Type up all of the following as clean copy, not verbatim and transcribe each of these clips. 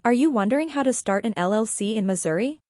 Are you wondering how to start an LLC in Missouri?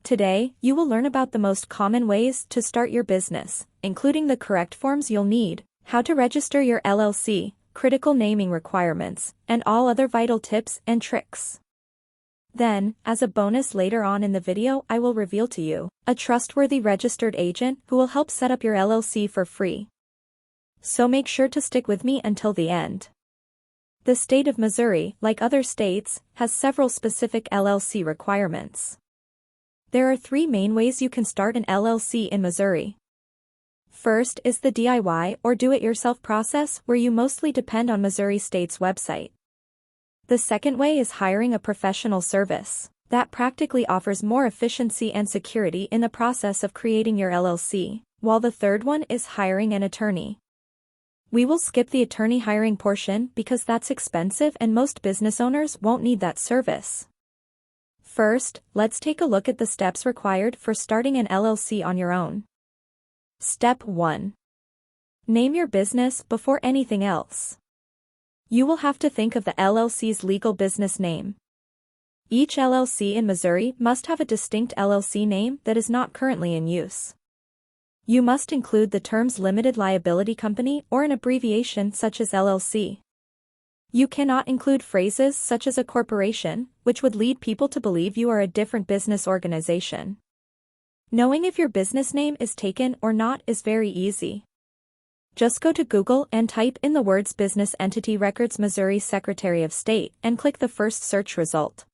Today, you will learn about the most common ways to start your business, including the correct forms you'll need, how to register your LLC, critical naming requirements, and all other vital tips and tricks. Then, as a bonus later on in the video, I will reveal to you a trustworthy registered agent who will help set up your LLC for free. So make sure to stick with me until the end. The state of Missouri, like other states, has several specific LLC requirements. There are three main ways you can start an LLC in Missouri. First is the DIY or do-it-yourself process, where you mostly depend on Missouri State's website. The second way is hiring a professional service that practically offers more efficiency and security in the process of creating your LLC, while the third one is hiring an attorney. We will skip the attorney hiring portion because that's expensive and most business owners won't need that service. First, let's take a look at the steps required for starting an LLC on your own. Step 1. Name your business before anything else. You will have to think of the LLC's legal business name. Each LLC in Missouri must have a distinct LLC name that is not currently in use. You must include the terms limited liability company or an abbreviation such as LLC. You cannot include phrases such as a corporation, which would lead people to believe you are a different business organization. Knowing if your business name is taken or not is very easy. Just go to Google and type in the words Business Entity Records Missouri Secretary of State and click the first search result.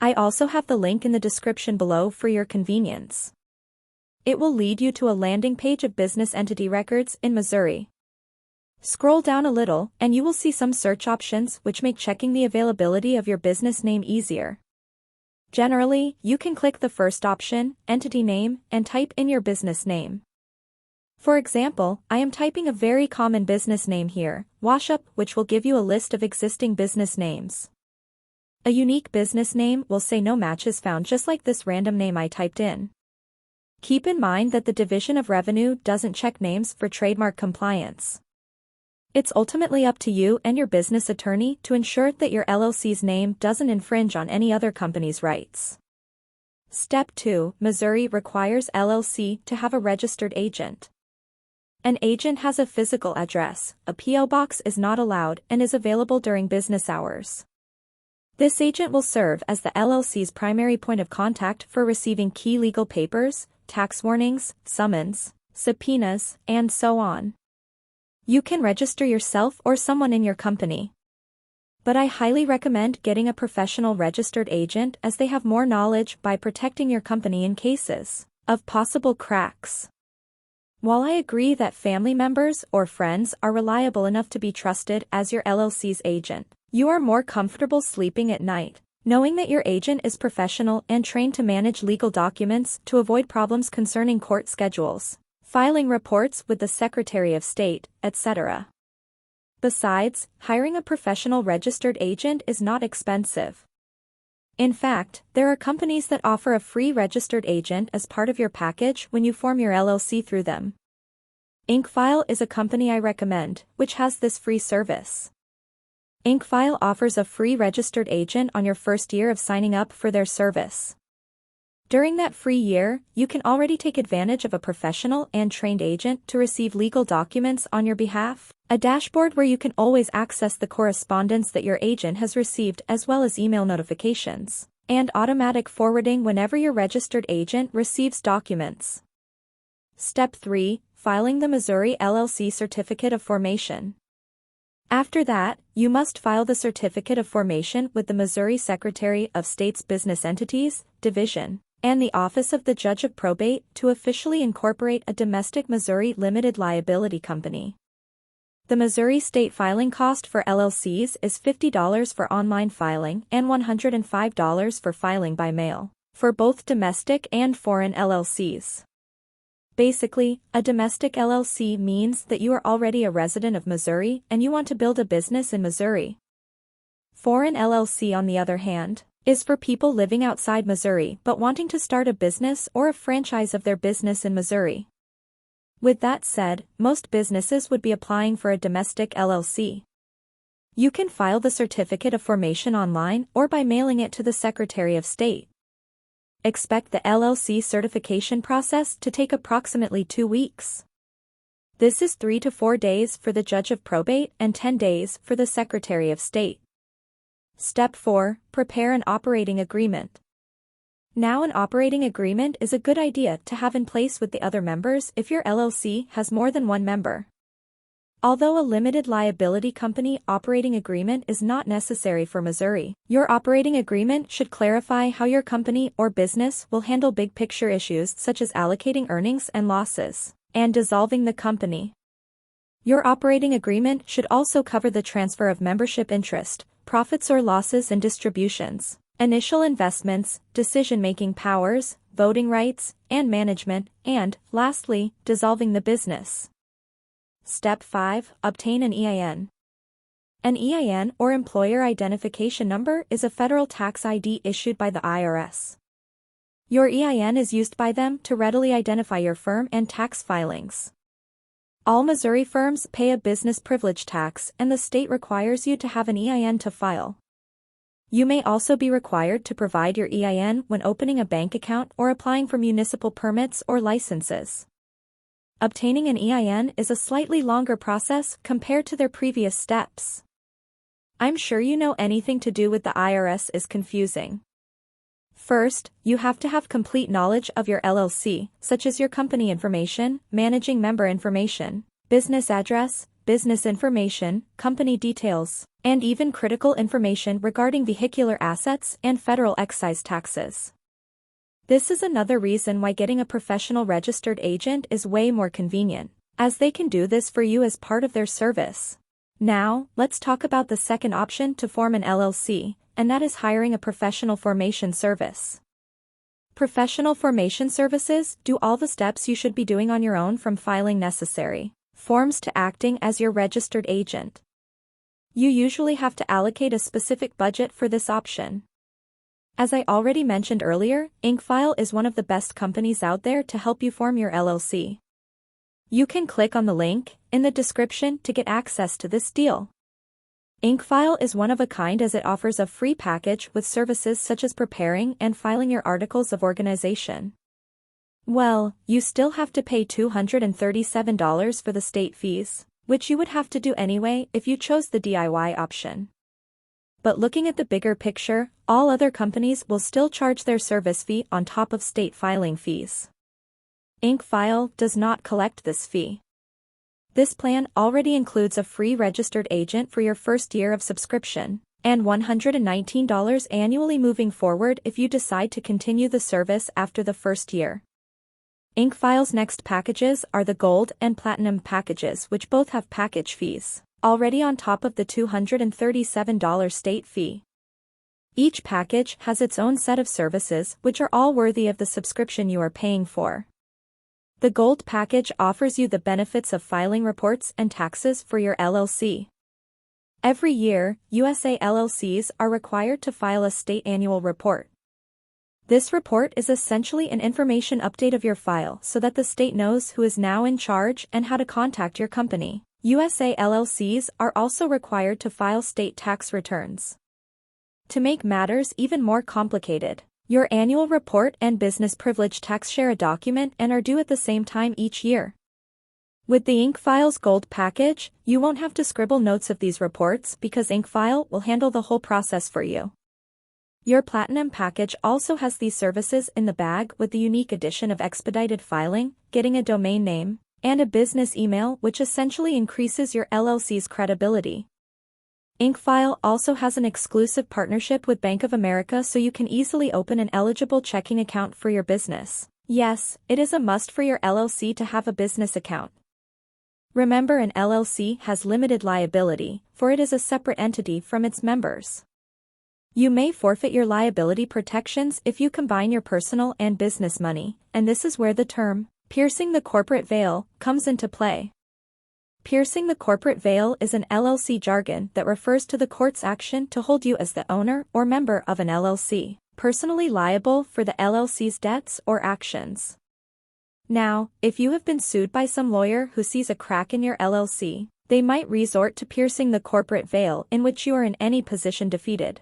I also have the link in the description below for your convenience. It will lead you to a landing page of business entity records in Missouri. Scroll down a little and you will see some search options which make checking the availability of your business name easier. Generally, you can click the first option, entity name, and type in your business name. For example, I am typing a very common business name here, Washup, which will give you a list of existing business names. A unique business name will say no matches found, just like this random name I typed in. Keep in mind that the Division of Revenue doesn't check names for trademark compliance. It's ultimately up to you and your business attorney to ensure that your LLC's name doesn't infringe on any other company's rights. Step 2. Missouri requires LLC to have a registered agent. An agent has a physical address, a P.O. box is not allowed and is available during business hours. This agent will serve as the LLC's primary point of contact for receiving key legal papers, tax warnings, summons, subpoenas, and so on. You can register yourself or someone in your company. But I highly recommend getting a professional registered agent, as they have more knowledge by protecting your company in cases of possible cracks. While I agree that family members or friends are reliable enough to be trusted as your LLC's agent, you are more comfortable sleeping at night knowing that your agent is professional and trained to manage legal documents to avoid problems concerning court schedules, filing reports with the Secretary of State, etc. Besides, hiring a professional registered agent is not expensive. In fact, there are companies that offer a free registered agent as part of your package when you form your LLC through them. Incfile is a company I recommend, which has this free service. Incfile offers a free registered agent on your first year of signing up for their service. During that free year, you can already take advantage of a professional and trained agent to receive legal documents on your behalf, a dashboard where you can always access the correspondence that your agent has received, as well as email notifications, and automatic forwarding whenever your registered agent receives documents. Step 3. Filing the Missouri LLC Certificate of Formation. After that, you must file the Certificate of Formation with the Missouri Secretary of State's Business Entities Division and the Office of the Judge of Probate to officially incorporate a domestic Missouri limited liability company. The Missouri State filing cost for LLCs is $50 for online filing and $105 for filing by mail, for both domestic and foreign LLCs. Basically, a domestic LLC means that you are already a resident of Missouri and you want to build a business in Missouri. Foreign LLC, on the other hand, is for people living outside Missouri but wanting to start a business or a franchise of their business in Missouri. With that said, most businesses would be applying for a domestic LLC. You can file the certificate of formation online or by mailing it to the Secretary of State. Expect the LLC certification process to take approximately 2 weeks. This is 3 to 4 days for the Judge of Probate and 10 days for the Secretary of State. Step 4. Prepare an operating agreement. Now, an operating agreement is a good idea to have in place with the other members if your LLC has more than one member. Although a limited liability company operating agreement is not necessary for Missouri, your operating agreement should clarify how your company or business will handle big picture issues such as allocating earnings and losses, and dissolving the company. Your operating agreement should also cover the transfer of membership interest, profits or losses and distributions, initial investments, decision-making powers, voting rights, and management, and, lastly, dissolving the business. Step 5. Obtain an EIN. An EIN, or Employer Identification Number, is a federal tax ID issued by the IRS. Your EIN is used by them to readily identify your firm and tax filings. All Missouri firms pay a business privilege tax, and the state requires you to have an EIN to file. You may also be required to provide your EIN when opening a bank account or applying for municipal permits or licenses. Obtaining an EIN is a slightly longer process compared to their previous steps. I'm sure you know anything to do with the IRS is confusing. First, you have to have complete knowledge of your LLC, such as your company information, managing member information, business address, business information, company details, and even critical information regarding vehicular assets and federal excise taxes. This is another reason why getting a professional registered agent is way more convenient, as they can do this for you as part of their service. Now, let's talk about the second option to form an LLC, and that is hiring a professional formation service. Professional formation services do all the steps you should be doing on your own, from filing necessary forms to acting as your registered agent. You usually have to allocate a specific budget for this option. As I already mentioned earlier, Incfile is one of the best companies out there to help you form your LLC. You can click on the link in the description to get access to this deal. Incfile is one of a kind as it offers a free package with services such as preparing and filing your articles of organization. Well, you still have to pay $237 for the state fees, which you would have to do anyway if you chose the DIY option. But looking at the bigger picture, all other companies will still charge their service fee on top of state filing fees. Incfile does not collect this fee. This plan already includes a free registered agent for your first year of subscription, and $119 annually moving forward if you decide to continue the service after the first year. Incfile's next packages are the Gold and Platinum packages, which both have package fees already on top of the $237 state fee. Each package has its own set of services which are all worthy of the subscription you are paying for. The Gold package offers you the benefits of filing reports and taxes for your LLC. Every year, USA LLCs are required to file a state annual report. This report is essentially an information update of your file so that the state knows who is now in charge and how to contact your company. USA LLCs are also required to file state tax returns. To make matters even more complicated, your annual report and business privilege tax share a document and are due at the same time each year. With the Incfile's Gold package, you won't have to scribble notes of these reports because Incfile will handle the whole process for you. Your Platinum package also has these services in the bag with the unique addition of expedited filing, getting a domain name, and a business email, which essentially increases your LLC's credibility. Incfile also has an exclusive partnership with Bank of America, so you can easily open an eligible checking account for your business. Yes, it is a must for your LLC to have a business account. Remember, an LLC has limited liability, for it is a separate entity from its members. You may forfeit your liability protections if you combine your personal and business money, and this is where the term piercing the corporate veil comes into play. Piercing the corporate veil is an LLC jargon that refers to the court's action to hold you as the owner or member of an LLC personally liable for the LLC's debts or actions. Now, if you have been sued by some lawyer who sees a crack in your LLC, They might resort to piercing the corporate veil in which you are in any position defeated.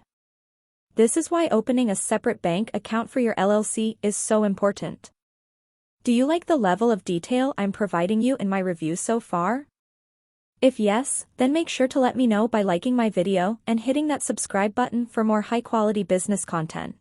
This is why opening a separate bank account for your LLC is so important. Do you like the level of detail I'm providing you in my review so far? If yes, then make sure to let me know by liking my video and hitting that subscribe button for more high-quality business content.